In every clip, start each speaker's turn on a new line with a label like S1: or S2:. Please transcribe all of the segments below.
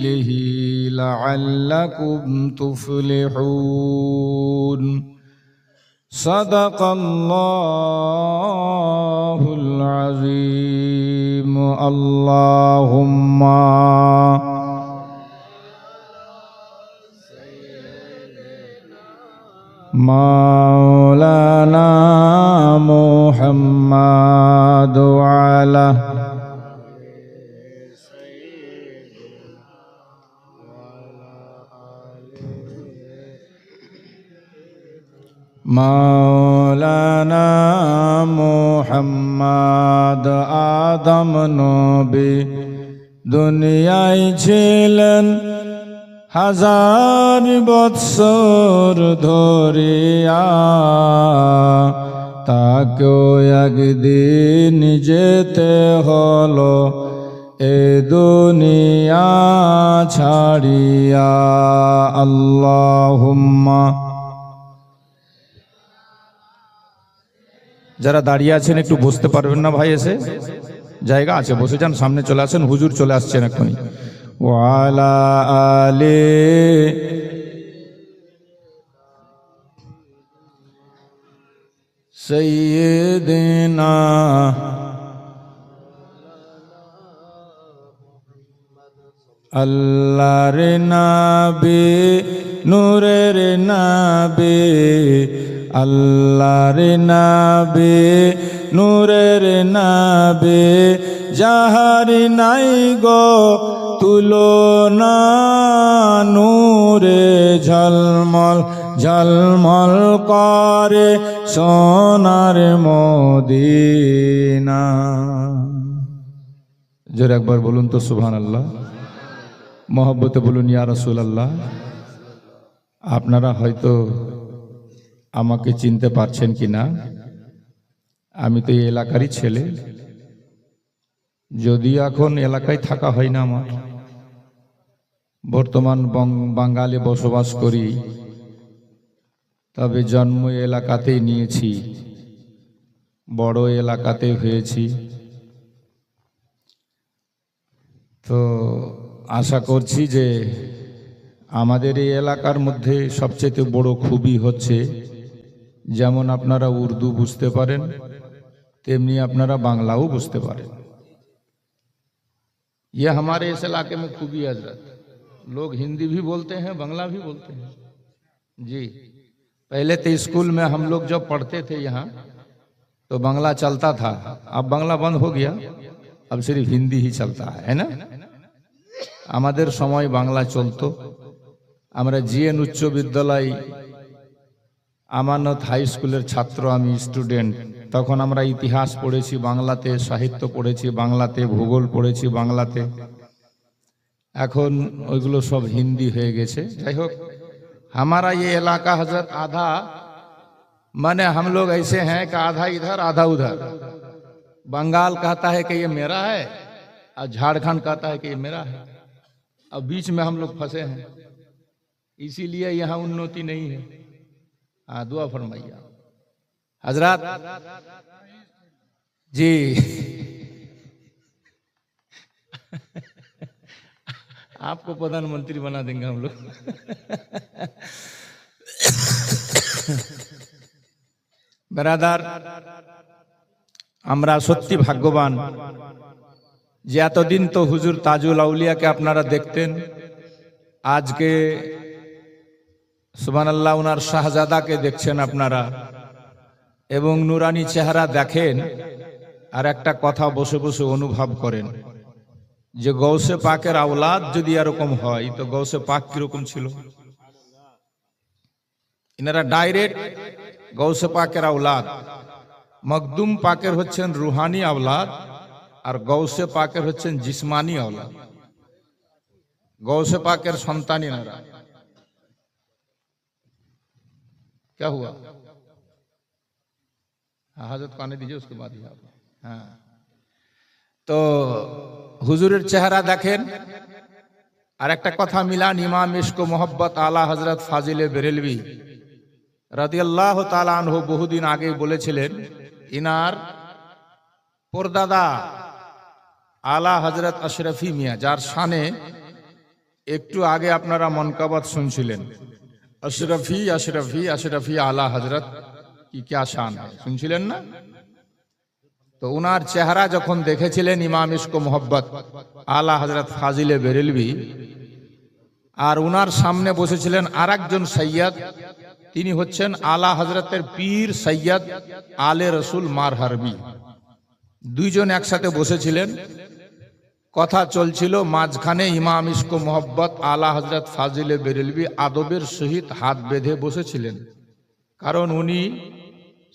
S1: سبيله لعلكم تفلحون صدق الله العظيم اللهم مولانا محمد وعلى مولانا محمد আদম নবী দুনিয়ায় ছিলেন হাজার বৎসর ধরিয়া, তাকেও একদিন যেতে হলো এ দুনিয়া ছাড়িয়া। আল্লাহুম্মা। যারা দাঁড়িয়ে আছেন একটু বসতে পারবেন না ভাই? এসে জায়গা আছে, বসে যান, সামনে চলে আসেন, হুজুর চলে আসছেন এখনই। ওয়ালা আলে সাইয়্যিদিনা আল্লাহর নবী নূরের নবী, আল্লাহর নবী নূরের নবী, যাহার নাই গো তুলনা, নূরে ঝলমল ঝলমল করে সোনার মদিনা। জোরে একবার বলুন তো সুবহানাল্লাহ। মহব্বতে বলুন ইয়া রাসূলুল্লাহ। আপনারা হয়তো আমাকে চিনতে পারছেন কিনা, আমি তো এই এলাকারই ছেলে, যদিও এখন এলাকায় থাকা হয় না আমার, বর্তমান বাঙালি বসবাস করি, তবে জন্ম এলাকাতেই নিয়েছি, বড় এলাকাতে হয়েছি। তো আশা করছি যে আমাদের এই এলাকার মধ্যে সবচেয়ে বড় খুবই হচ্ছে, যেমন আপনারা উর্দু বুঝতে পারেন তেমনি আপনারা বাংলাও বুঝতে পারেন। ये हमारे इस इलाके में खूबी है हजरत, लोग हिंदी भी बोलते हैं बांग्ला भी बोलते हैं जी। पहले तो स्कूल में हम लोग जब पढ़ते थे यहाँ तो बांग्ला चलता था, अब बांग्ला बंद हो गया, अब सिर्फ हिंदी ही चलता है ना। আমাদের সময় বাংলা চলতো। আমরা জিএন উচ্চ বিদ্যালয় আমানত হাই স্কুলের ছাত্র, আমি স্টুডেন্ট। তখন আমরা ইতিহাস পড়েছি বাংলাতে, সাহিত্য পড়েছি বাংলাতে, ভূগোল পড়েছি বাংলাতে। এখন ওইগুলো সব হিন্দি হয়ে গেছে। যাই হোক, हमारा ये इलाका हजरत आधा, माने हम लोग ऐसे हैं कि आधा इधर आधा उधर। बंगाल कहता है कि ये मेरा है और झारखंड कहता है कि ये मेरा है, अब बीच में हम लोग फंसे हैं, इसीलिए यहाँ उन्नति नहीं है। हाँ, दुआ फरमाइए हजरत जी। आपको प्रधानमंत्री बना देंगे हम लोग। ব্রাদার, আমরা সত্যি ভাগ্যবান যে এতদিন তো হুজুর তাজুল আউলিয়াকে আপনারা দেখতেন, আজকে সুবহানাল্লাহ উনার শাহজাদাকে দেখছেন আপনারা, এবং নুরানি চেহারা দেখেন। আর একটা কথা বসে বসে অনুভব করেন যে গৌসে পাকের আওলাদ যদি এরকম হয় তো গৌসে পাক কিরকম ছিল। ইনারা ডাইরেক্ট গৌসে পাকের আওলাদ। মখদুম পাকের হচ্ছেন রুহানি আওলাদ, আর গৌসে পাকের হচ্ছেন জিসমানি আওলাদ। गौसे पाकेर सन्तान इनारा। क्या हुआ? हाजत को आने दीजिए, उसके बाद ही आप। हाँ, तो हुजूरेर चेहरा देखें। और एक कथा मिलान इमाम इश्क मोहब्बत आला हजरत फाजिले बेरेलवी रादियाल्लाहु ताआला अन्हु बहुदिन आगे बोलेছিলেন इनार परदादा आला हजरत अशरफी मियाँ जार शाने একটু আগে আপনারা মনকাবাত শুনছিলেন, अशरफी अशरफी अशरफी आला हजरत की क्या शान है, শুনছিলেন না? তো উনার চেহারা যখন দেখেছিলেন ইমাম ইশক মোহব্বত আলা হযরত ফাজিলে বেরেলভী, আর উনার সামনে বসেছিলেন আরেকজন সৈয়দ, তিনি হচ্ছেন আলা হযরতের পীর সৈয়দ আলে রসুল মার হারবি। দুইজন একসাথে বসেছিলেন, কথা চলছিল, মাঝখানে ইমাম ইশক মোহব্বত আলা হযরত ফাজিলে বেরেলভী আদবের সহিত হাত বেঁধে বসেছিলেন, কারণ উনি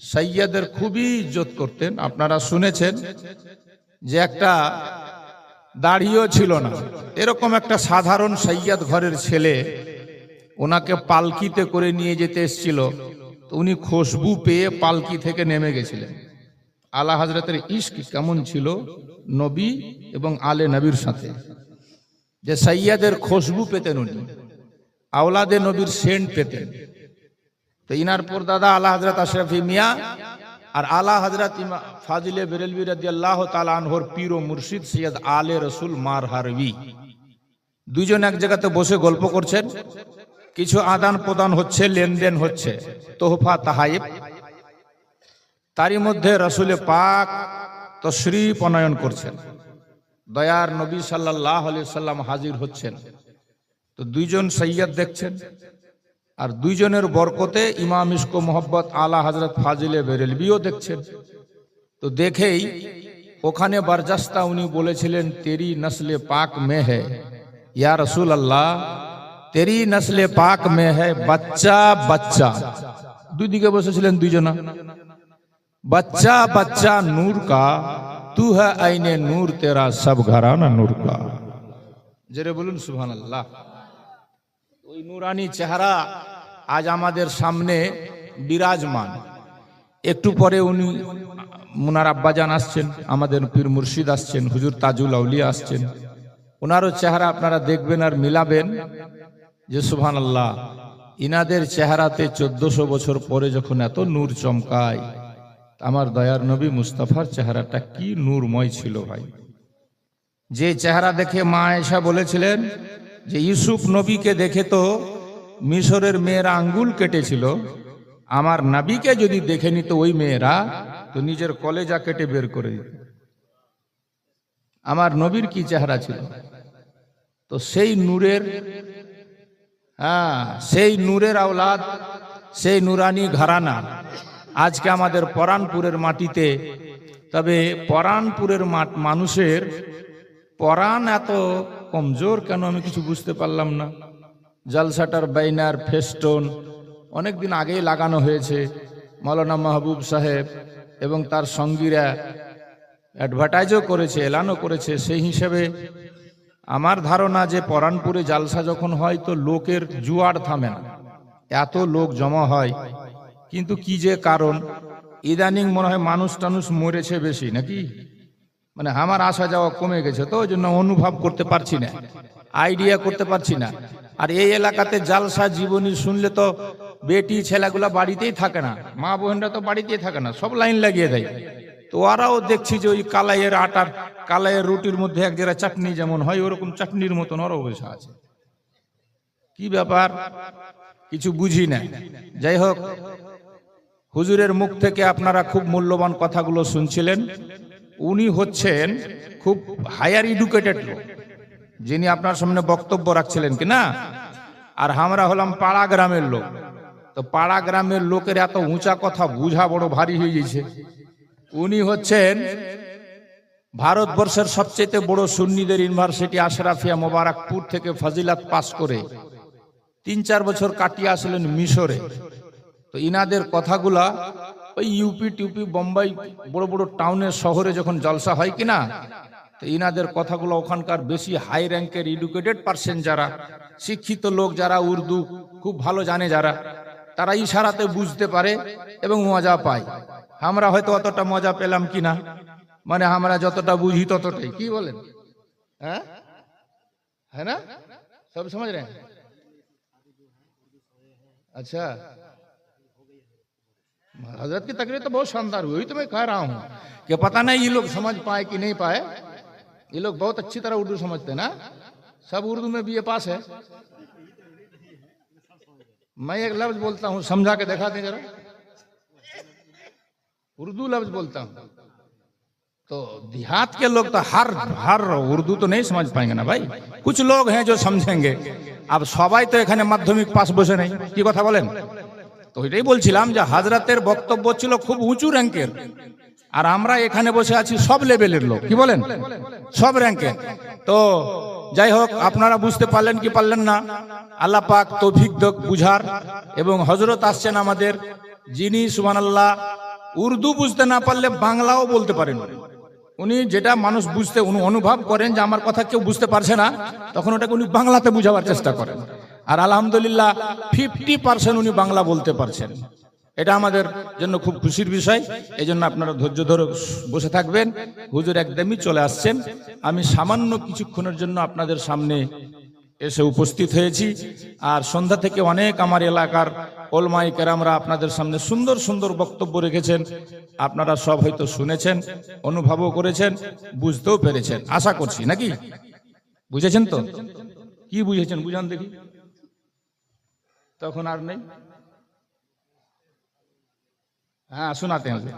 S1: সৈয়দের খুবই ইজ্জত করতেন। আপনারা শুনেছেন যে একটা দাড়িও ছিল না, এরকম একটা সাধারণ সৈয়দ ঘরের ছেলে ওনাকে পালকিতে করে নিয়ে যেতে এসেছিল, তো উনি খুশবু পেয়ে পালকি থেকে নেমে গেছিলেন। আলা হযরতের ইশক কেমন ছিল নবী এবং আলে নবীর সাথে, যে সৈয়দের খুশবু পেতেন উনি, আওলাদে নবীর সেন্ট পেতেন। তো ইনার পরদাদা আলা হযরত আশরাফি মিয়া আর আলা হযরত ফাজিলে বেরেলভী রাদিয়াল্লাহু তাআলা আনহুর পীর ও মুর্শিদ সৈয়দ আলে রসুল মার হারবি দুইজন এক জায়গাতে বসে গল্প করছেন, কিছু আদান প্রদান হচ্ছে, লেনদেন হচ্ছে, তোহফা তাহাইব। তারই মধ্যে রসুল পাক তশরীফ অনয়ন করছেন, দয়ার নবী সাল্লাল্লাহু আলাইহি সাল্লাম হাজির হচ্ছেন। তো দুইজন সৈয়দ দেখছেন, আর দুইজনের বরকতে ইমাম ইশক মোহব্বত আলা হযরত ফাজিলে বেরেলভীও দেখছেন। তো দেখেই ওখানে বরজস্তা উনি বলেছিলেন, তেরি নসলে পাক মে হ্যায় ইয়া রসুল আল্লাহ, তেরি নসলে পাক মে হ্যায় বাচ্চা বাচ্চা। দুই দিকে বসেছিলেন দুইজনা, বাচ্চা বাচ্চা নূর কা, তু হ্যায় আইনে নূর, তেরা সব ঘরানা নূর কা। জোরে বলুন সুবহানাল্লাহ। ওই নূরানি চেহারা আজ আমাদের সামনে বিরাজমান। একটু পরে উনি মুনার আব্বাজান আসছেন, আমাদের পীর মুর্শিদ আসছেন, হুজুর তাজুল আউলিয়া আসছেন, ওনারও চেহারা আপনারা দেখবেন আর মিলাবেন যে সুবহানাল্লাহ, ইনাদের চেহারাতে 1400 বছর পরে যখন এত নূর চমকায়, আমার দয়ার নবী মুস্তাফার চেহারাটা কি নূরময় ছিল ভাই। যে চেহারা দেখে মা আয়েশা বলেছিলেন যে ইউসুফ নবীকে দেখে তো মিশরের মেয়েরা আঙ্গুল কেটেছিল, আমার নবীকে যদি দেখে নিত ওই মেয়েরা, তো নিজের কলেজা কেটে বের করে দিত। আমার নবীর কি চেহারা ছিল। তো সেই নূরের, সেই নূরের আওলাদ, সেই নূরানি ঘরানা আজকে আমাদের পরানপুরের মাটিতে। তবে পরানপুরের মানুষের পরাণ এত কমজোর কেন আমি কিছু বুঝতে পারলাম না। জলসাটার বাইনার ফেস্টোন অনেকদিন আগেই লাগানো হয়েছে, মৌলানা মাহবুব সাহেব এবং তার সঙ্গীরা অ্যাডভার্টাইজও করেছে, এলানও করেছে। সেই হিসেবে আমার ধারণা যে পরানপুরে জালসা যখন হয় তো লোকের জুয়ার থামে না, এত লোক জমা হয়। কিন্তু কি যে কারণ, ইদানিং মনে হয় মানুষ টানুষ মরেছে বেশি নাকি, মানে আমার আসা যাওয়া কমে গেছে, তো ওই জন্য অনুভব করতে পারছি না, আইডিয়া করতে পারছি না। আর এই এলাকাতে জালসা জীবনী শুনলে তো বেটি ছেলেগুলা বাড়িতেই থাকে না, মা বোনরা তো বাড়িতেই থাকে না, সব লাইন লাগিয়ে দেয়। তো ওরাও দেখছি যে ওই কালাইয়ের আটার, কালাইয়ের রুটির মধ্যে এক জায়গায় চাটনি যেমন হয় ওরকম চাটনির মতন ওরাও বসে আছে। কি ব্যাপার কিছু বুঝি না। যাই হোক, হুজুরের মুখ থেকে আপনারা খুব মূল্যবান কথাগুলো শুনছিলেন। উনি হচ্ছেন খুব হায়ার এডুকেটেড লোক, যিনি আপনার সামনে বক্তব্য রাখছিলেন কিনা। আর আমরা হলাম পাড়া গ্রামের লোক, তো পাড়া গ্রামের লোকের এত উঁচা কথা বুঝা বড় ভারী হয়ে গেছে। উনি হচ্ছেন ভারতবর্ষের সবচেয়ে বড় সুন্নিদের ইউনিভার্সিটি আশরাফিয়া মোবারকপুর থেকে ফজিলাত পাস করে 3-4 বছর কাটিয়ে আসলেন মিশরে। তো ইনাদের কথাগুলা ওই ইউপি টিউপি বোম্বাই বড় বড় টাউনের শহরে যখন জলসা হয় কিনা, তো ইনাদের কথাগুলো ওখানকার বেশি হাই র্যাঙ্কের এডুকেটেড পার্সন, যারা শিক্ষিত লোক, যারা উর্দু খুব ভালো জানে, যারা তারা ইশারাতে বুঝতে পারে এবং মজা পায়। আমরা হয়তো অতটা মজা পেলাম কিনা, মানে আমরা যতটা বুঝি ততটাই। কি বলেন? হ্যাঁ है ना, सब समझ रहे हैं? अच्छा, हजरत की तकरीर तो बहुत शानदार हुई, तो मैं कह रहा हूं कि पता नहीं ये लोग समझ पाए कि नहीं पाए। ये लोग बहुत अच्छी तरह उर्दू समझते ना, सब उर्दू में बीए पास है। मैं एक लफ्ज बोलता हूँ, समझा के दिखा दें जरा। उर्दू लफ्ज बोलता हूँ तो देहात के लोग तो हर उर्दू तो नहीं समझ पाएंगे ना भाई। कुछ लोग हैं जो समझेंगे। अब सबाई तो এখানে মাধ্যমিক পাস বসে নেই, কি কথা বলেন? তো এটাই বলছিলাম যে হাজরাতের বক্তব্য ছিল খুব উঁচু র্যাঙ্কের, আর আমরা এখানে বসে আছি সব লেভেলের লোক, কি বলেন, সব র্যাঙ্কের। তো যাই হোক, আপনারা বুঝতে পারলেন কি পারলেন না, আল্লাহ পাক তৌফিক দেখ বুঝার। এবং হযরত আসছেন আমাদের, যিনি সুবহানাল্লাহ উর্দু বুঝতে না পারলে বাংলাও বলতে পারেন। উনি যেটা মানুষ বুঝতে উনি অনুভব করেন যে আমার কথা কেউ বুঝতে পারছে না, তখন ওটাকে উনি বাংলাতে বুঝাবার চেষ্টা করেন। আর আলহামদুলিল্লাহ 50% উনি বাংলা বলতে পারছেন। এটা আমাদের জন্য খুব খুশির বিষয়। এই জন্য আপনারা ধৈর্য ধরে বসে থাকবেন। হুজুর একদমই চলে আসছেন। আমি সামান্য কিছুক্ষণের জন্য আপনাদের সামনে এসে উপস্থিত হয়েছি। আর সন্ধ্যা থেকে অনেক আমার এলাকার ওলমায়ে কেরামরা আপনাদের সামনে সুন্দর সুন্দর বক্তব্য রেখেছেন। আপনারা সব হয়তো শুনেছেন, অনুভবও করেছেন, বুঝতেও পেরেছেন আশা করছি, নাকি? বুঝেছেন তো? কি বুঝেছেন বুঝান দেখি। তখন আর নেই, হ্যাঁ শোনাতে হবে।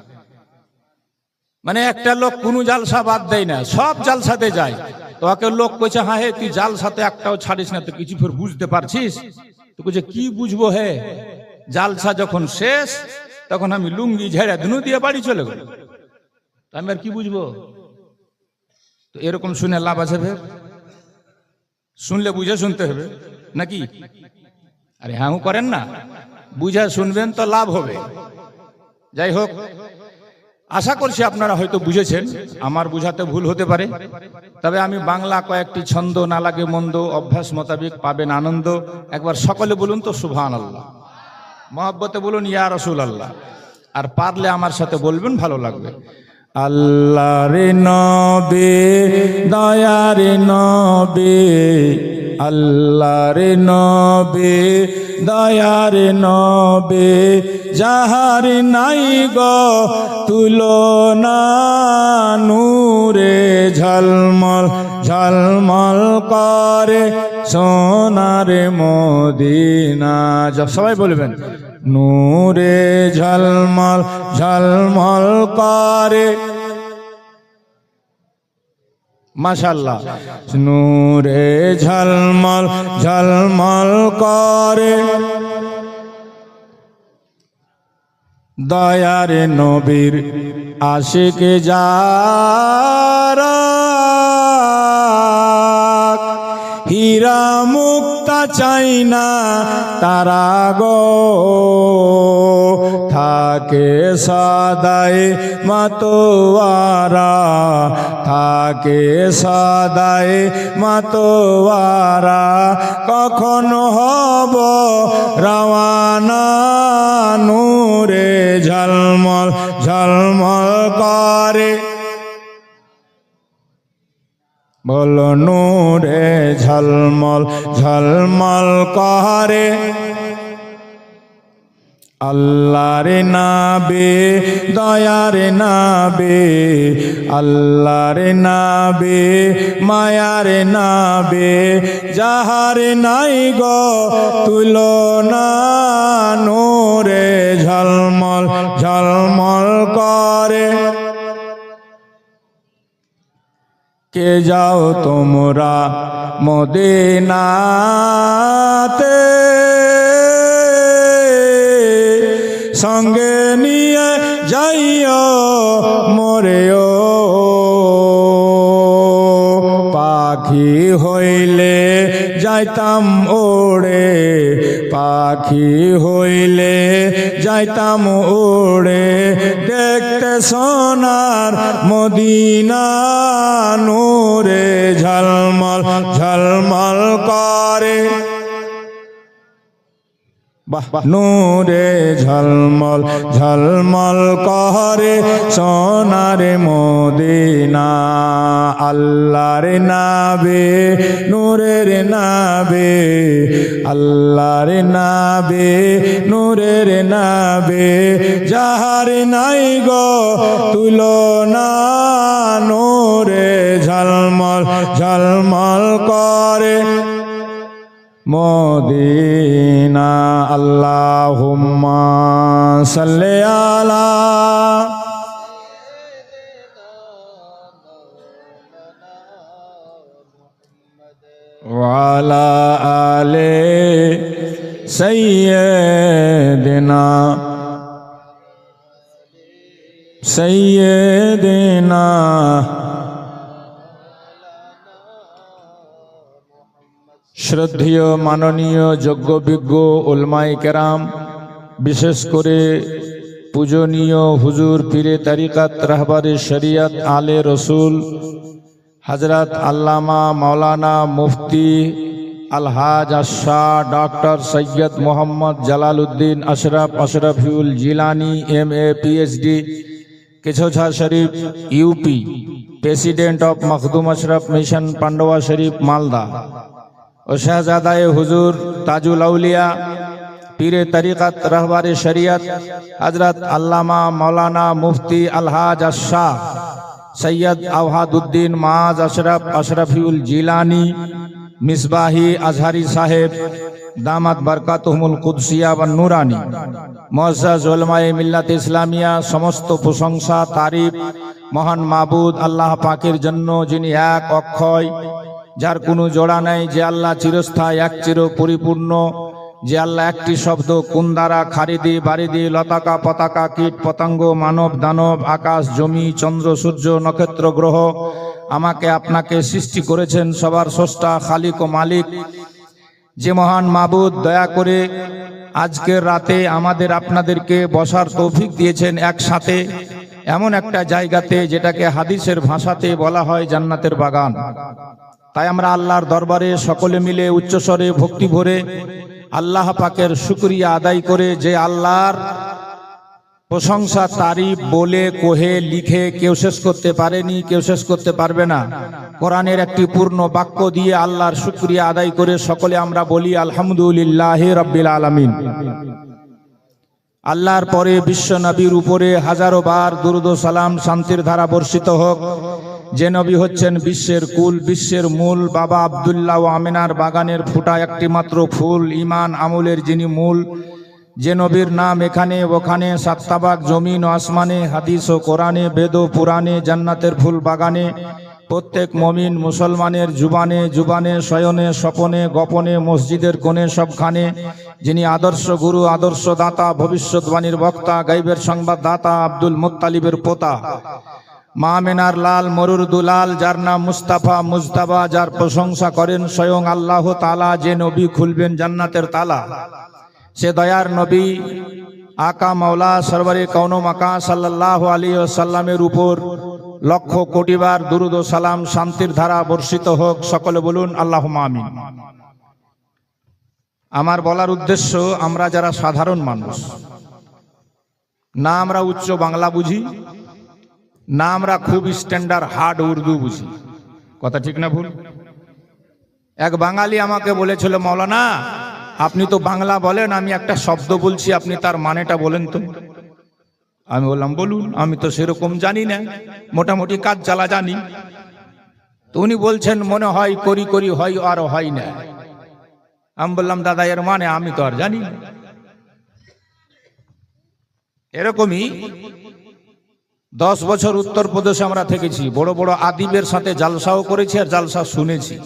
S1: মানে একটা লোক কোন জালসা বাদ দেয় না, সব জালসাতে যায়। তো ওকে লোক কইছে, হ্যাঁ হে তুই জালসাতে একটাও ছাড়িস না, তো কিছু ফের বুঝতে পারছিস? তো কইছে কি বুঝবো হে, জালসা যখন শেষ তখন আমি লুঙ্গি ঝেড়ে ধুনু দিয়ে বাড়ি চলে গেল, আমি আর কি বুঝবো? তো এরকম শুনে লাভ আছে ফের? শুনলে বুঝে শুনতে হবে নাকি? আরে হ্যাঁ করেন না, বুঝে শুনবেন তো লাভ হবে। যাই হোক, আশা করছি আপনারা হয়তো বুঝেছেন, আমার বুঝাতে ভুল হতে পারে। তবে আমি বাংলা কয়েকটি ছন্দ, না লাগে মন্দ, অভ্যাস মোতাবেক পাবেন আনন্দ। একবার সকলে বলুন তো সুবহানাল্লাহ, মহব্বতে বলুন ইয়া রাসূলুল্লাহ, আর পারলে আমার সাথে বলবেন, ভালো লাগবে। আল্লাহর নবী, দয়ার নবী, আল্লাহর নবী, দয়ার নবী, যাহার নাই গো তুলনা, নূরে ঝলমল ঝলমল করে সোনার মদিনা। সবাই বলবেন, নূরে ঝলমল ঝলমল করে, মাশাআল্লাহ, নূরে ঝলমল ঝলমল করে, দয়ার নবীর আশিক যারা, হীরা মুক্তা চাই না তারা গো, থাকে সদাই মাতোয়ারা, থাকে সদাই মাতোয়ারা, কখন হব রওয়ানা, নূরে ঝলমল ঝলমল করে, বলো নূরে ঝলমল ঝলমল করে, আল্লাহর নাবে, দয়ার নাবে, আল্লাহর নাবে, মায়ার নাবে, যাহার নাই গো তুলনা, নূরে ঝলমল ঝলমল করে। কে যাও তোমরা মদিনাতে, সঙ্গে নিয়ে যাইও মোরেও, পাখি হইলে যাইতাম ওড়ে, পাখি হইলে যাইতাম ওড়ে, দেখতে সোনার মদিনা, নূরে ঝলমল ঝলমল করে, নূরে ঝলমল ঝলমল করে সোনার মদিনা, আল্লাহর নাবে নূরের নাবে, আল্লাহর নাবে নূরের নাবে, যাহার নাই গো তুলনা, নূরে ঝলমল ঝলমল করে মদিনা। আল্লাহুম্মা সাল্লি আলা ওয়া আলা আলি সাইয়্যিদিনা সাইয়্যিদিনা। শ্রদ্ধেয় মাননীয় যোগ্যবিজ্ঞ উলমায়ে কেরাম, বিশেষ করে পূজনীয় হুজুর পীরে তরিকত রাহবারে শরিয়ত আলে রসুল হযরত আল্লামা মাওলানা মুফতি আলহাজ Shah doctor Syed Mohammad Jalaluddin Ashraful Jilani MA PhD Kichhauchha Sharif UP, president of Makhdum Ashraf mission Pandua Sharif Malda ও শাহজাদায়ে হুজুর তাজুল আউলিয়া পীরে তরিকত রাহবারে শরিয়ত হযরত আল্লামা মাওলানা মুফতি আলহাজ শাহ সৈয়দ আওহাদউদ্দিন মাজ আশরাফুল জিলানী মিসবাহি আজহারি সাহেব দামাত বরকাতুহুমুল কুদসিয়া ওয়ান নুরানি, মুআজ্জাজ উলামায়ে মিল্লাত ইসলামিয়া, সমস্ত প্রশংসা তারিফ মহান মাবুদ আল্লাহ পাকের জন্য, যিনি এক অক্ষয়, যার কোনো জোড়া নাই, যে আল্লাহ চিরস্থায়ী এক চির পরিপূর্ণ, যে আল্লাহ একটি শব্দ কুন্দারা খারিদি বারিদি লতাকা পতাকা কীট পতঙ্গ মানব দানব আকাশ জমি চন্দ্র সূর্য নক্ষত্র গ্রহ আমাকে আপনাকে সৃষ্টি করেছেন, সবার স্রষ্টা খালিক ও মালিক, যে মহান মাবুদ দয়া করে আজকের রাতে আমাদের আপনাদেরকে বসার তৌফিক দিয়েছেন একসাথে এমন একটা জায়গাতে, যেটাকে হাদিসের ভাষাতে বলা হয় জান্নাতের বাগান। তাই আমরা আল্লাহর দরবারে সকলে মিলে উচ্চস্বরে ভক্তি ভরে আল্লাহ পাকের শুকরিয়া আদায় করে, যে আল্লাহর প্রশংসা তারিফ বলে কহে লিখে কেউ শেষ করতে পারেনি, কেউ শেষ করতে পারবে না। কোরআনের একটি পূর্ণ বাক্য দিয়ে আল্লাহর শুকরিয়া আদায় করে সকলে আমরা বলি আলহামদুলিল্লাহি রাব্বিল আলামিন। আল্লাহর পরে বিশ্ব নবীর উপরে হাজারো বার দুরূদ ও সালাম শান্তির ধারা বর্ষিত হোক, যে নবী হচ্ছেন বিশ্বের কুল, বিশ্বের মূল, বাবা আব্দুল্লাহ ও আমিনার বাগানের ফুটা একটি মাত্র ফুল, ঈমান আমলের যিনি মূল, যে নবীর নাম এখানে ওখানে সাততাবাক জমিন ও আসমানে, হাদিস ও কোরআনে, বেদ ও পুরাণে, জান্নাতের ফুল বাগানে, প্রত্যেক মুমিন মুসলমানের জুবানে জুবানে, শয়নে স্বপনে গোপনে, মসজিদের কোণে সবখানে, যিনি আদর্শ গুরু, আদর্শ দাতা, ভবিষ্যৎবাণীর বক্তা, গায়বের সংবাদদাতা, আব্দুল মুত্তালিবের পোতা, মা আমিনার লাল মরুর দুলাল, যার নাম মুস্তাফা মুজতাবা, যার প্রশংসা করেন স্বয়ং আল্লাহ তাআলা, যে নবী খুলবেন জান্নাতের তালা, সে দয়ার নবী আকা মাওলা সরওয়ারে কওন মাকা সাল্লাল্লাহু আলাইহি ওয়াসাল্লামের উপর লক্ষ কোটি বার দুরূদ ও সালাম শান্তির ধারা বর্ষিত হোক। সকলে বলুন আল্লাহুম্মা আমিন। আমার বলার উদ্দেশ্য, আমরা যারা সাধারণ মানুষ, না আমরা উচ্চ বাংলা বুঝি, না আমরা খুব স্ট্যান্ডার্ড হার্ড উর্দু বুঝি, কথা ঠিক না ভুল? এক বাঙালি আমাকে বলেছিল, মাওলানা আপনি তো বাংলা বলেন, আমি একটা শব্দ বলছি, আপনি তার মানেটা বলেন তো। আমি বললাম বলুন, আমি তো সেরকম জানি না, মোটামুটি কাজ চালা জানি। তো উনি বলছেন মনে হয় করি করি হয় আর হয় না। আমি বললাম দাদা এর মানে আমি তো আর জানি না। এরকমই 10 বছর উত্তরপ্রদেশে আমরা থেকেছি, বড় বড় আদিবের সাথে জালসাও করেছি আর জালসা শুনেছি।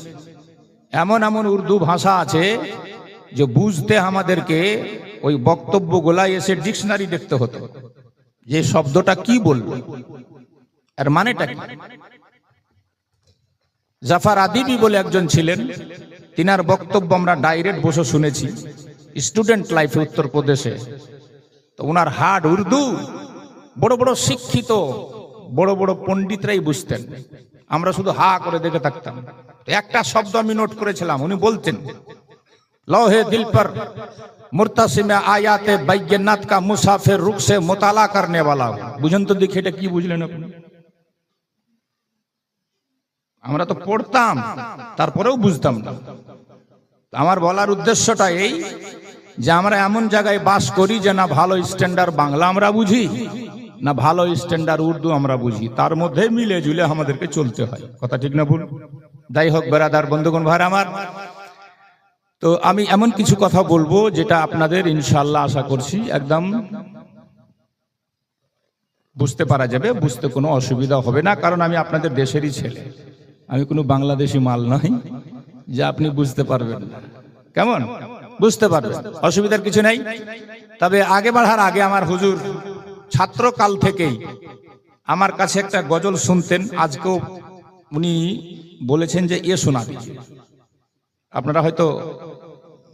S1: এমন এমন উর্দু ভাষা আছে যে বুঝতে আমাদেরকে ওই বক্তব্যগুলা এসে ডিকশনারি দেখতে হতো, যে শব্দটা কি বলবো আর মানেটা কি। জাফর আদিবি বলে একজন ছিলেন, তিনার বক্তব্য আমরা ডাইরেক্ট বসে শুনেছি স্টুডেন্ট লাইফে উত্তরপ্রদেশে। তো ওনার হার্ড উর্দু বড় বড় শিক্ষিত বড় বড় পণ্ডিতরাই বুঝতেন, আমরা শুধু হা করে দেখে থাকতাম। একটা শব্দ আমি নোট করেছিলাম, উনি বলতেন लौहे दिल पर मुर्तसिम आयाते बैय्यनात का मुसाफिर रुख से मुताला करने वाला हूं। বুঝেন তো দেখি এটা কি বুঝলেন আপনি? আমরা তো পড়তাম, তারপরেও বুঝতাম না। আমার বলার উদ্দেশ্যটা এই যে আমরা এমন জায়গায় বাস করি যে না ভালো স্ট্যান্ডার্ড বাংলা আমরা বুঝি, না ভালো স্ট্যান্ডার্ড উর্দু আমরা বুঝি, তার মধ্যে মিলে ঝুলে আমাদেরকে চলতে হয়। কথা ঠিক না ভুল? যাই হোক বেরাদার বন্ধুগণ ভাই আমার, তো আমি এমন কিছু কথা বলবো যেটা আপনাদের ইনশাআল্লাহ আশা করছি একদম বুঝতে পারা যাবে, বুঝতে কোনো অসুবিধা হবে না, কারণ আমি আপনাদের দেশেরই ছেলে, আমি কোনো বাংলাদেশি মাল নই যে আপনি বুঝতে পারবেন না। কেমন বুঝতে পারবেন, অসুবিধার কিছু নাই। তবে আগে বাড়ার আগে আমার হুজুর ছাত্রকাল থেকেই আমার কাছে একটা গজল শুনতেন, আজকেও উনি বলেছেন যে এ শোনাবি। আপনারা হয়তো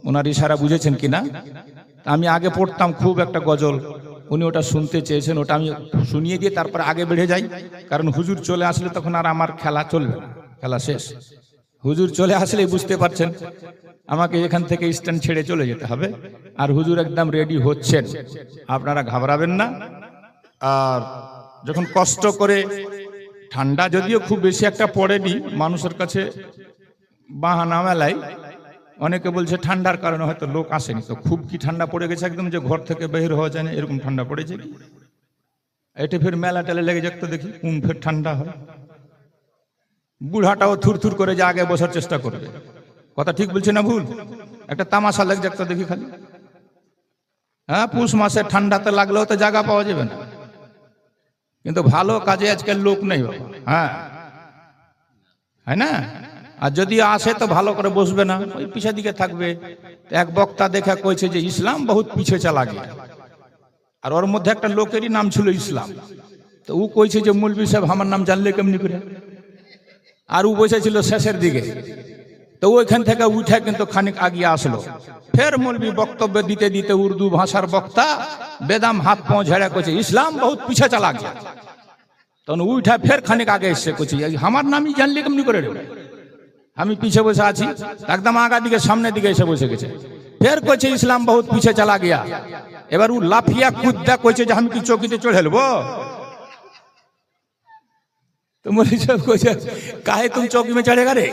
S1: ওনার ইশারা বুঝেছেন কিনা। আমি আগে পড়তাম খুব একটা গজল, উনি ওটা শুনতে চেয়েছেন, ওটা আমি শুনিয়ে দিয়ে তারপর আগে বেড়ে যাই, কারণ হুজুর চলে আসলে তখন আর আমার খেলা চলবে না, খেলা শেষ। হুজুর চলে আসলে বুঝতে পারছেন আমাকে এখান থেকে স্ট্যান্ড ছেড়ে চলে যেতে হবে, আর হুজুর একদম রেডি হচ্ছেন, আপনারা ঘাবড়াবেন না। আর যখন কষ্ট করে, ঠান্ডা যদিও খুব বেশি একটা পড়েনি, মানুষের কাছে বাহানা মেলায় অনেকে বলছে ঠান্ডার কারণে হয়তো লোক আসেনি, তো খুব কি ঠান্ডা পড়ে গেছে একদম যে ঘর থেকে বের হওয়া যায় না এরকম ঠান্ডা পড়েছে কি? এটা ফের মেলা টেলে লেগে যাক তো দেখি কোন ফের ঠান্ডা হয়। বুড়াটাও থুর করে যে আগে বসার চেষ্টা করবে, কথা ঠিক বলছে না ভুল? একটা তামাশা লেগে যাক তো দেখি খালি। হ্যাঁ, পুষ মাসে ঠান্ডাতে লাগলেও তো জায়গা পাওয়া যাবে না, কিন্তু ভালো কাজে আজকাল লোক নেই বাবা। হ্যাঁ না, আর যদি আসে তো ভালো করে বসবে না, ওই পিছের দিকে থাকবে। এক বক্তা দেখা কইছে যে ইসলাম বহুত পিছে চলা গিয়া, আর ওর মধ্যে একটা লোকেরই নাম ছিল ইসলাম, তো ও কইছে যে মৌলভী সাহেব আমার নাম জানলে কেমনি করে, আর ও বসেছিল শেষের দিকে, তো ওইখান থেকে উঠে কিন্তু খানিক আগিয়ে আসলো। ফের মৌলভী বক্তব্য দিতে দিতে উর্দু ভাষার বক্তা বেদাম হাত পাঁও ঝেড়ে কইছে ইসলাম বহুত পিছে চলা গিয়া, তখন উঠে ফের খানিক আগে এসে কইছে আমার নামই জানলে কেমনি করে, আমি পিছে বসে আছি, একদম আগা দিকে সামনের দিকে এসে বসে গেছে। ফের কইছে ইসলাম বহুত পিছে চলা গিয়া। এবার ও লাফিয়া কুদ্দা কইছে যে আমি কি চৌকিতে চড়ে হেলবো? তো মৌলভী সাহেব কইছে কাহে তুমি চৌকি মে চড়েগা রে?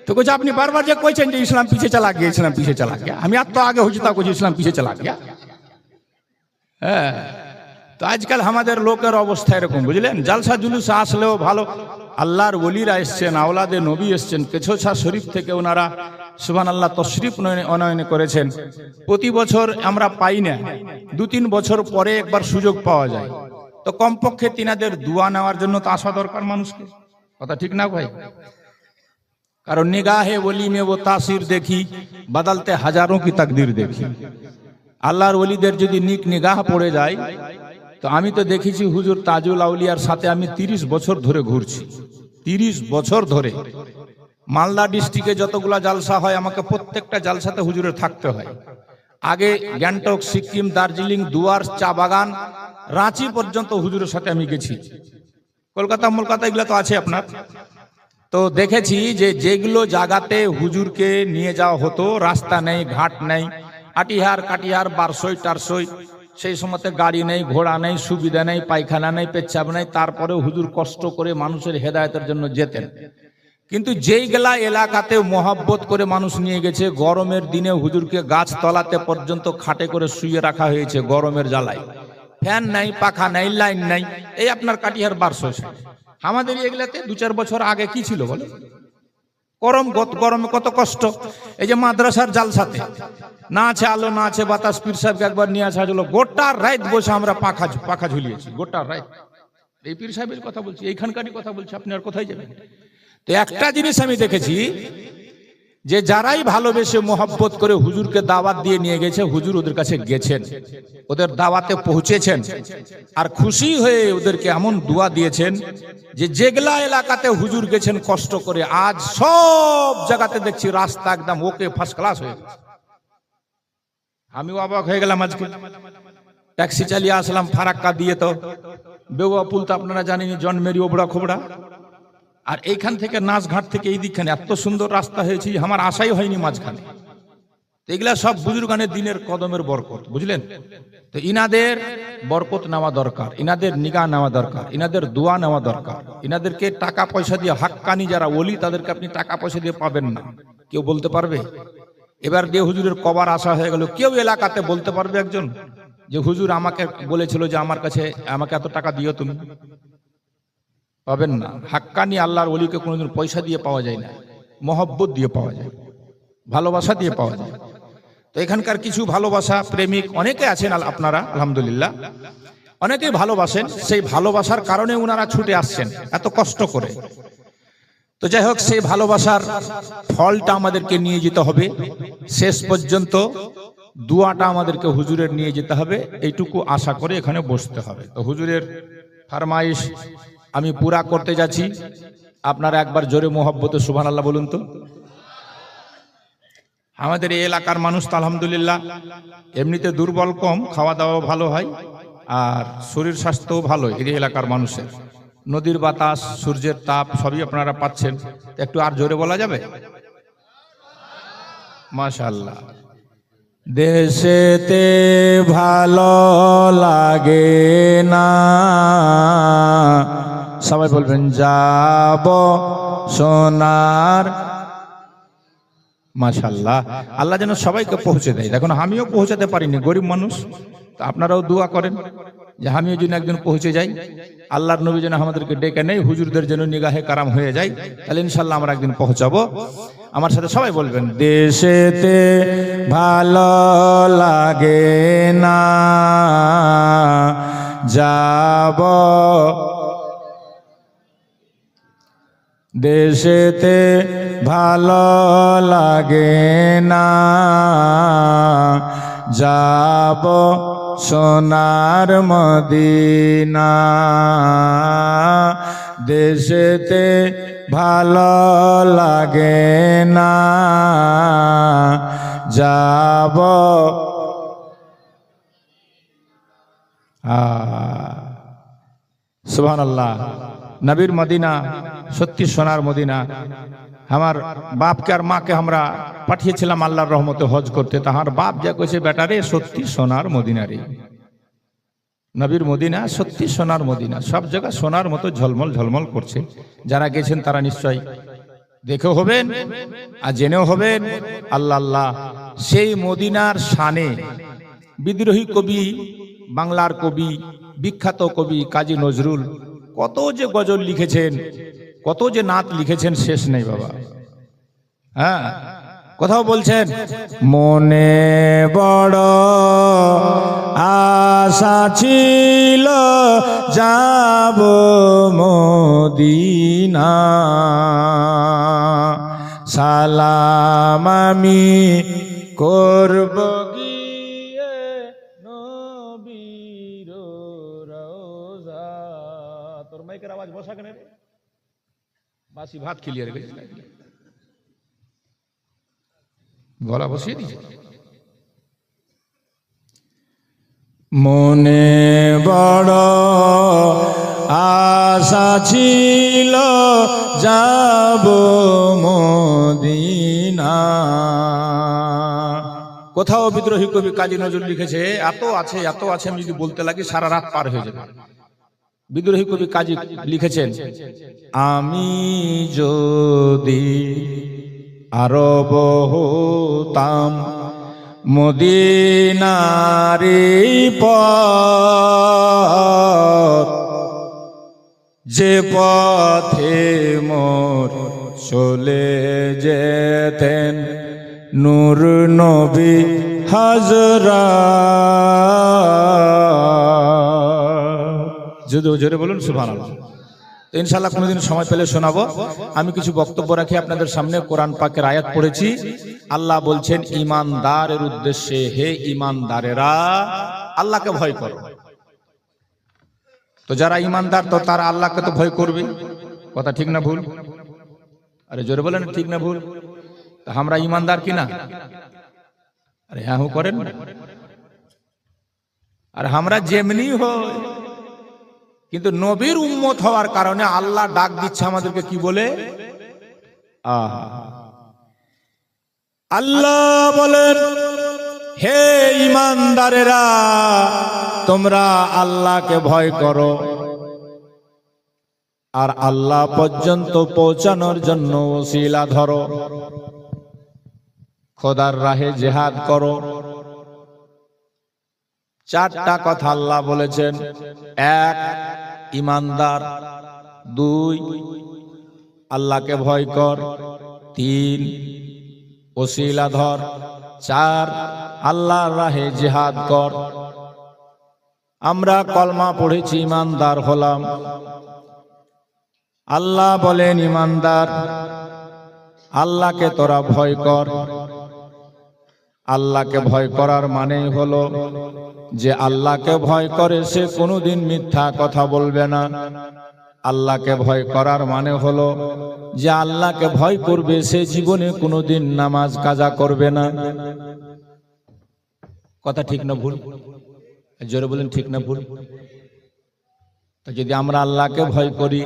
S1: তো কইছে আপনি বারবার যে কইছেন যে ইসলাম পিছে চলা গিয়া, ইসলাম পিছে চলা গিয়া, আমি আর তো আগে হয়েছি তা কইছি ইসলাম পিছে চলা গিয়া। হ্যাঁ, তো আজকাল আমাদের লোকের অবস্থা এরকম, বুঝলেন? জালসা জুলুস আসলেও ভালো আল্লাহর ওলিরা এসছেন, আওলাদে নবী এসছেন, কেছোছা শরীফ থেকে ওনারা সুবহানাল্লাহ তশরিফ অনয়ন করেছেন। প্রতি বছর আমরা পাই না, 2-3 বছর পরে একবার সুযোগ পাওয়া যায়, তো কমপক্ষে তিনাদের দোয়া নেওয়ার জন্য তো আসা দরকার মানুষকে, কথা ঠিক না ভাই? কারণ নিগাহে ওলি মে ও তাসির দেখি বদলতে হাজারোं की तकदीर দেখি। আল্লাহর ওলিদের যদি নিক নিগাহ পড়ে যায়, তো আমি তো দেখেছি হুজুর তাজুল আউলিয়ার সাথে আমি 30 বছর ধরে ঘুরছি, 30 বছর ধরে। মালদা ডিস্ট্রিক্টে যতগুলা জালসা হয় আমাকে প্রত্যেকটা জালসাতে হুজুরের থাকতে হয়। আগে গ্যাংটক, সিকিম, দার্জিলিং, দুয়ার, চা বাগান, রাঁচি পর্যন্ত হুজুরের সাথে আমি গেছি। কলকাতা এগুলো তো আছে আপনার। তো দেখেছি যে যেগুলো জায়গাতে হুজুরকে নিয়ে যাওয়া হতো রাস্তা নেই, ঘাট নেই, আটিহার কাটিহার, বারসই টারসই, সেই সময়তে গাড়ি নেই, ঘোড়া নেই, সুবিধা নেই, পায়খানা নেই, পেচ্ছাব নেই, তারপরেও হুজুর কষ্ট করে মানুষের হেদায়েতের জন্য যেতেন। কিন্তু যেইগুলা এলাকাতে মোহাব্বত করে মানুষ নিয়ে গেছে, গরমের দিনে হুজুরকে গাছ তলাতে পর্যন্ত খাটে করে শুয়ে রাখা হয়েছে গরমের জ্বালায়, ফ্যান নাই, পাখা নাই, লাইন নাই। এই আপনার কাটিহার বারসই, আমাদের এগুলাতে 2-4 বছর আগে কি ছিল বলে, গরমে কত কষ্ট। এই যে মাদ্রাসার জালসাতে না আছে আলো, না আছে বাতাস, পীর সাহেবকে একবার নিয়ে আসা হলো, গোটা রাত বসে আমরা পাখা ঝুলিয়েছি, গোটা রাত। এই পীর সাহেবের কথা বলছি, এইখানকারই কথা বলছি, আপনি আর কোথায় যাবেন? তো একটা জিনিস আমি দেখেছি যে যারাই ভালোবেসে মোহাব্বত করে হুজুরকে দাওয়াত দিয়ে নিয়ে গেছে, হুজুর ওদের কাছে গেছেন, ওদের দাওয়াতে পৌঁছেছেন, আর খুশি হয়ে ওদেরকে এমন দোয়া দিয়েছেন যে যেগুলা এলাকাতে হুজুর গেছেন কষ্ট করে, আজ সব জায়গাতে দেখছি রাস্তা একদম ওকে ফার্স্ট ক্লাস হয়ে গেছে। আমিও অবাক হয়ে গেলাম, আজকে ট্যাক্সি চালিয়ে আসলাম ফারাক্কা দিয়ে, তো বেওয়া পুল তো আপনারা জানেন, জন্মেরি ওবড়া খোবড়া, আর এইখান থেকে নাচঘাট থেকে এই দিকখানে এত সুন্দর রাস্তা হয়েছে, আমার আশাই হয়নি মাঝখানে। এগুলা সব বুজুর্গানের দিনের কদমের বরকত, বুঝলেন? তো ইনাদের বরকত নেওয়া দরকার, ইনাদের নিগাহ নেওয়া দরকার, ইনাদের দোয়া নেওয়া দরকার। ইনাদেরকে টাকা পয়সা দিয়ে, হাক্কানি যারা ওলি, তাদেরকে আপনি টাকা পয়সা দিয়ে পাবেন না। কেউ বলতে পারবে? এবার যে হুজুরের কবার আসা হয়ে গেল, কেউ এলাকাতে বলতে পারবে একজন যে হুজুর আমাকে বলেছিল যে আমার কাছে আমাকে এত টাকা দিও তুমি? পাবেন না। হাক্কানি আল্লাহর ওলিকে কোনোদিন পয়সা দিয়ে পাওয়া যায় না, মহব্বত দিয়ে পাওয়া যায়, ভালোবাসা দিয়ে পাওয়া যায়। তো এখানকার কিছু ভালোবাসা প্রেমিক অনেকে আছেন, আপনারা আলহামদুলিল্লাহ অনেকেই ভালোবাসেন, সেই ভালোবাসার কারণে ওনারা ছুটে আসছেন এত কষ্ট করে। তো যাই হোক, সেই ভালোবাসার ফলটা আমাদেরকে নিয়ে যেতে হবে শেষ পর্যন্ত, দুয়াটা আমাদেরকে হুজুরের নিয়ে যেতে হবে, এইটুকু আশা করে এখানে বসতে হবে। তো হুজুরের ফরমাইশ আমি পুরা করতে যাচ্ছি, আপনারা একবার জোরে মোহব্বতে সুবহানাল্লাহ বলুন তো। আমাদের এই এলাকার মানুষ তো আলহামদুলিল্লাহ এমনিতে দুর্বল কম, খাওয়া দাওয়া ভালো হয় আর শরীর স্বাস্থ্যও ভালো এই এলাকার মানুষের। নদীর বাতাস, সূর্যের তাপ সবই আপনারা পাচ্ছেন। একটু আর জোরে বলা যাবে? মাশাআল্লাহ। দেশেতে ভালো লাগে না, সবাই বলবেন যাব সোনার। মাশাআল্লাহ, আল্লাহ যেন সবাইকে পৌঁছে দেয়। দেখুন আমিও পৌঁছাতে পারিনি, গরিব মানুষ, তো আপনারাও দোয়া করেন যে আমিও যেন একজন পৌঁছে যাই। আল্লাহর নবী যেন আমাদেরকে ডেকে নেই, হুজুরদের যেন নিগাহে কারাম হয়ে যায়, তাহলে ইনশাল্লাহ আমরা একদিন পৌঁছাবো। আমার সাথে সবাই বলবেন দেশেতে ভালো লাগে না, যাব দেশেতে ভালো লাগে না, যাব সোনার মদিনা। দেশেতে ভালো লাগে না, যাব সুবহানাল্লাহ। নবীর মদিনা সত্যি সোনার মদিনা। আমার বাপকে আর মাকে আমরা পাঠিয়েছিলাম আল্লাহর রহমতে হজ করতে, তাহার বাপ যা কইছে বেটারে সত্যি সোনার মদিনা রে, নবীর মদিনা সত্যি সোনার মদিনা, সব জায়গা সোনার মতো ঝলমল ঝলমল করছে। যারা গেছেন তারা নিশ্চয় দেখেও হবেন আর জেনেও হবেন। আল্লাহ আল্লাহ, সেই মদিনার শানে বিদ্রোহী কবি, বাংলার কবি, বিখ্যাত কবি কাজী নজরুল কত যে গজল লিখেছেন, কত যে নাত লিখেছেন, শেষ নেই বাবা। হ্যাঁ, কোথাও বলছেন মনে বড় আশা ছিল যাব মদিনা, সালাম আমি করব গিয়ে নবীর রওজা। তোর মাইকের আওয়াজ বসা কেন রে? বাসি ভাত খিলিয়ে রেখেছি, গলা বসিয়ে দিয়েছে। মনে বড় আশা ছিল যাব মদিনা। কোথাও বিদ্রোহী কবি কাজী নজরুল লিখেছে, এত আছে এত আছে, আমি যদি বলতে লাগি সারা রাত পার হয়ে যাবে। বিদ্রোহী কবি কাজী লিখেছেন, আমি যদি আরব হতাম মদিনারি পথ, যে পথে মোর চলে যেতেন নূর নবী হযরত। জোরে বলুন সুবহানাল্লাহ। তো ইনশাআল্লাহ কোনোদিন সময় পেলে শোনাবো। আমি কিছু বক্তব্য রাখি আপনাদের সামনে। কোরআন পাকের আয়াত পড়েছি, আল্লাহ বলছেন ঈমানদারের উদ্দেশ্যে, হে ঈমানদারেরা আল্লাহকে ভয় করো। তো যারা ঈমানদার তো তারা আল্লাহকে তো ভয় করবে, কথা ঠিক না ভুল? আরে জোরে বলেন ঠিক না ভুল? তা আমরা ঈমানদার কিনা? আরে হ্যাঁ হু করেন। আর আমরা যেমনি হই, কিন্তু নবীর উম্মত হওয়ার কারণে আল্লাহ ডাক দিচ্ছে আমাদেরকে কি বলে? আল্লাহ বলেন, হে ঈমানদারেরা, তোমরা আল্লাহকে ভয় করো আর আল্লাহ পর্যন্ত পৌঁছানোর জন্য ওসিলা ধরো, খোদার রাহে জিহাদ করো। চারটা কথা আল্লাহ বলেছেন। এক, ঈমানদার। দুই, আল্লাহকে ভয় কর। তিন, ওসিলা ধর। চার, আল্লাহর রাহে জিহাদ কর। আমরা কলমা পড়েছি, ঈমানদার হলাম। আল্লাহ বলেন, ঈমানদার, আল্লাহকে তোরা ভয় কর। আল্লাহকে ভয় করার মানে হলো যে আল্লাহকে ভয় করে সে কোনোদিন মিথ্যা কথা বলবে না। আল্লাহকে ভয় করার মানে হলো যে আল্লাহকে ভয় করবে সে জীবনে কোনোদিন নামাজ কাজা করবে না। কথা ঠিক না ভুল? জোরে বলেন, ঠিক না ভুল? তো যদি আমরা আল্লাহকে ভয় করি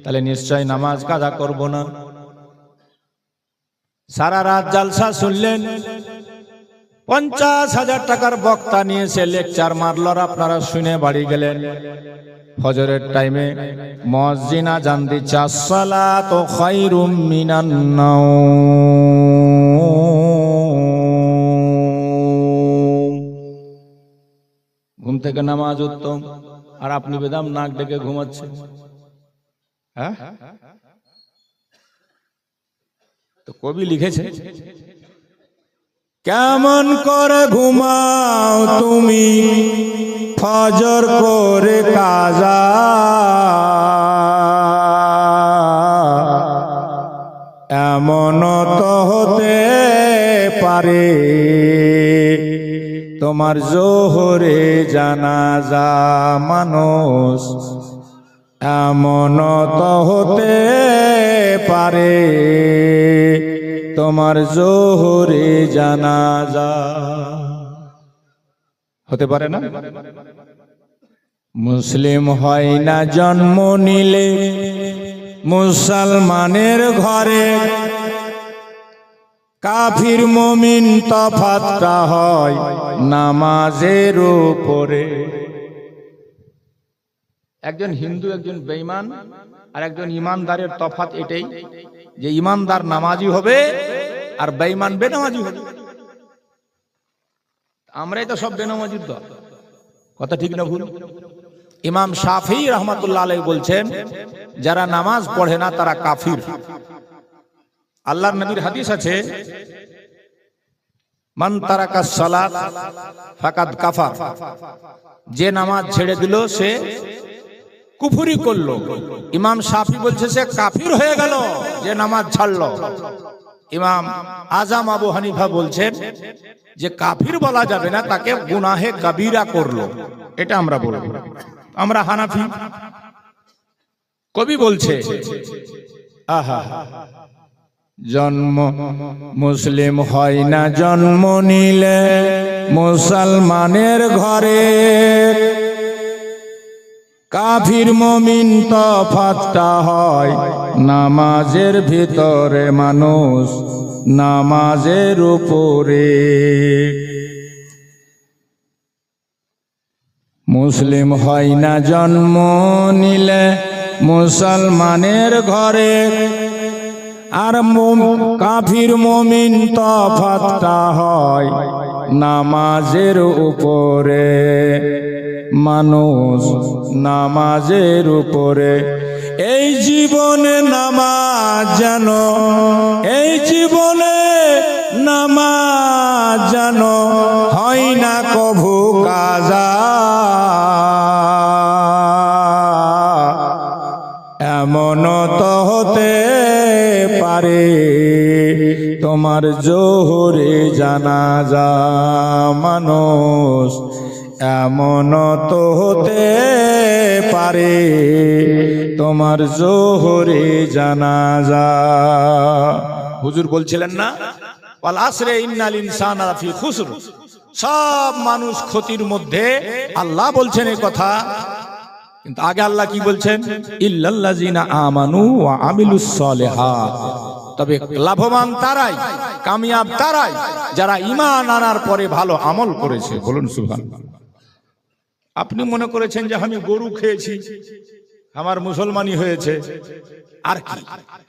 S1: তাহলে নিশ্চয় নামাজ কাজা করব না। সারা রাত জালসা শুনলেন, 50,000 টাকার বক্তা নিয়ে সে লেকচার মারল, আপনারা শুনে বাড়ি গেলেন। ফজরের টাইমে মুয়াজ্জিন আযান দিচ্ছে, আসসালাতু খায়রুম মিনান নাওম। ঘুম থেকে নামাজ উত্তম, আর আপনি বেদম নাক ডেকে ঘুমাচ্ছেন। হ্যাঁ, তো কবি লিখেছে, কেমন করে ঘুমাও তুমি ফজর করে কাজা, এমন তো হতে পারে তোমার জোহরে জানাজা। মানুষ এমন তো হতে পারে তোমার জোহরে জানাজা। হতে পারে না? মুসলিম হয় না জন্ম নিলে মুসলমানের ঘরে, কাফির মুমিন তফাৎটা হয় নামাজের উপরে। একজন হিন্দু, একজন বেঈমান আর একজন ইমানদারের তফাৎ এটাই যে ইমানদার নামাজি হবে আর বেঈমান বেনামাজি হবে। আমরাই তো সব বেনামাজির দল। কথা ঠিক না ভুল? ইমাম শাফিঈ রাহমাতুল্লাহ আলাইহি বলছেন, যারা নামাজ পড়ে না তারা কাফির। আল্লাহর নবীর হাদিস আছে, মান তারাকাস সালাত ফাকাদ কাফার। যে নামাজ ছেড়ে দিল সে কুফরি করলো। ইমাম শাফিঈ বলছে সে কাফির হয়ে গেল যে নামাজ ছাড়লো। ইমাম আজম আবু হানিফা বলছেন যে কাফির বলা যাবে না, তাকে গুনাহে কবিরা করলো, এটা আমরা বলবো। আমরা হানাফি। কবি বলছে, আহা, জন্ম মুসলিম হয় না জন্ম নিলে মুসলমানের ঘরে, কাফির মুমিন তফাৎটা হয় নামাজের ভিতরে। মানুষ নামাজের উপরে। মুসলিম হয় না জন্ম নিলে মুসলমানের ঘরে, আর কাফির মুমিন তফাৎটা হয় নামাজের উপরে। মানুষ নামাজের উপরে। এই জীবনে নামাজ জানো, এই জীবনে নামাজ জানো হয় না কভু কাজা, এমন তো হতে পারে তোমার জোহরে জানাজা। মানুষ এমন তো হতে পারে তোমার জোহরে জানাজা। হুজুর বলছিলেন না, ওয়াল আসরে ইন্নাল ইনসানা লাফি খুসর, সব মানুষ ক্ষতির মধ্যে। আল্লাহ বলছেন এই কথা, কিন্তু আগে আল্লাহ কি বলছেন? ইল্লাল্লাযিনা আমানু ওয়া আমিলুস সালিহাত, তবে লাভবান তারাই, কামিয়াব তারাই যারা ঈমান আনার পরে ভালো আমল করেছে। বলুন সুবহানাল্লাহ। আপনি মনে করেছেন যে আমি গরু খেয়েছি আমার মুসলমানি হয়েছে, আর কি?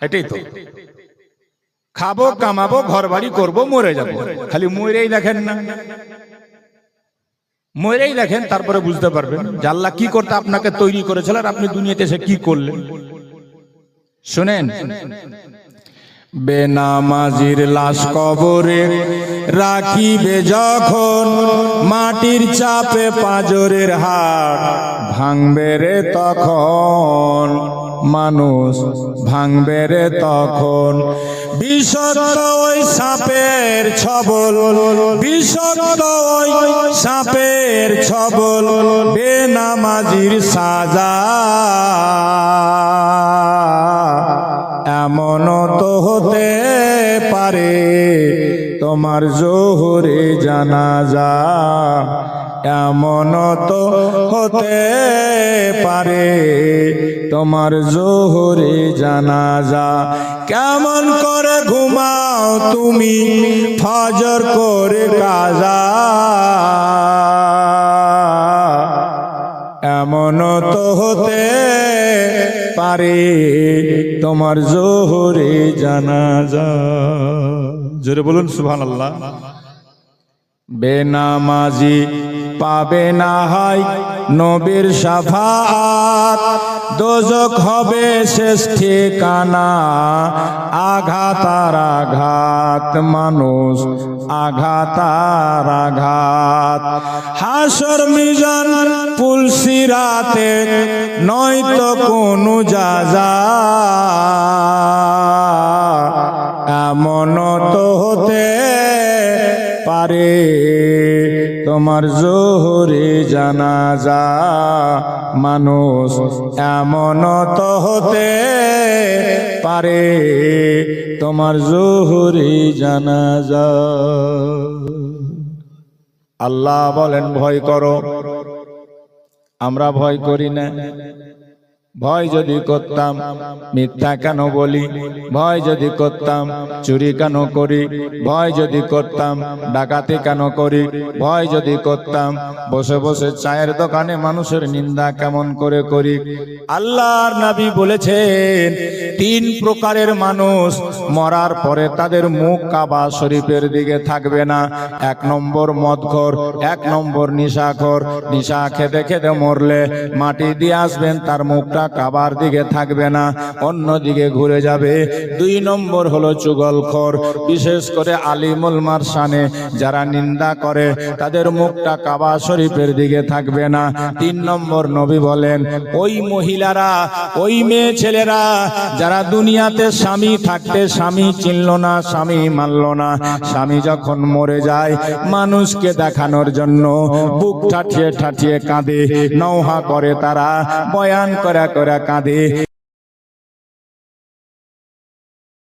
S1: এটাই তো, খাবো, কামাবো, ঘর বাড়ি করবো, মরে যাবো। খালি মরেই দেখেন না, মরেই দেখেন, তারপরে বুঝতে পারবেন যে আল্লাহ কি করতে আপনাকে তৈরি করেছিল আর আপনি দুনিয়াতে এসে কি করলেন। শুনেন, বেনামাজির লাশ কবরে রাখিবে যখন, মাটির চাপে পাঁজরের হাড় ভাঙবে রে তখন, মানুষ ভাঙবে রে তখন। বিষাক্ত ওই সাপের ছবল, বিষাক্ত ওই সাপের ছবল, বেনামাজির সাজা। এমন তো হতে পারে তোমার জোহরে জানাজা, এমন তো হতে পারে তোমার জোহরে জানাজা। কেমন করে ঘুমাও তুমি ফজর করে কাজা, এমন তো হতে পারে তোমার জোহরে জানাজা। জোরে বলুন সুবহানাল্লাহ। বেনামাজি পাবে না হয় নবীর শাফাআত, দোজখ হবে শেষ ঠিকানা। আঘাত আর আঘাত মানুষ, আঘাত আর আঘাত। হাসর মিজান পুলসিরাতে নয়তো কোনো যাজা, এমন তো হতে পারে তোমার জোহরে জানাজা। মানুষ এমন তো হতে পারে তোমার জোহরে জানাজা। আল্লাহ বলেন ভয় করো, আমরা ভয় করি না। ভয় যদি করতাম মিথ্যা কেন বলি, ভয় যদি করতাম চুরি কেন করি, ভয় যদি করতাম ডাকাতি কেন করি, ভয় যদি করতাম বসে বসে চায়ের দোকানে মানুষের নিন্দা কেমন করে করি। আল্লাহর নবী বলেছেন 3 প্রকারের মানুষ মরার পরে তাদের মুখ কাবা শরীফের দিকে থাকবে না। 1 নম্বর মদখোর, 1 নম্বর নিশাখোর। নিশা খেতে খেতে মরলে মাটি দিয়ে আসবেন, তার মুখটা কাবার দিকে থাকবে না, অন্য দিকে ঘুরে যাবে। 2 নম্বর হলো চুগলখোর, বিশেষ করে আলিমুল মারসানে যারা নিন্দা করে তাদের মুখটা কাবা শরীফের দিকে থাকবে না। 3 নম্বর নবী বলেন ওই মহিলারা, ওই মেয়ে ছেলেরা যারা দুনিয়াতে স্বামী থাকতে স্বামী চিনল না, স্বামী মানল না, স্বামী যখন মরে যায় মানুষকে দেখানোর জন্য বুক ঠাঠিয়ে ঠাঠিয়ে কাঁদে, নৌহা করে তারা, বয়ান করে করে কাঁদে।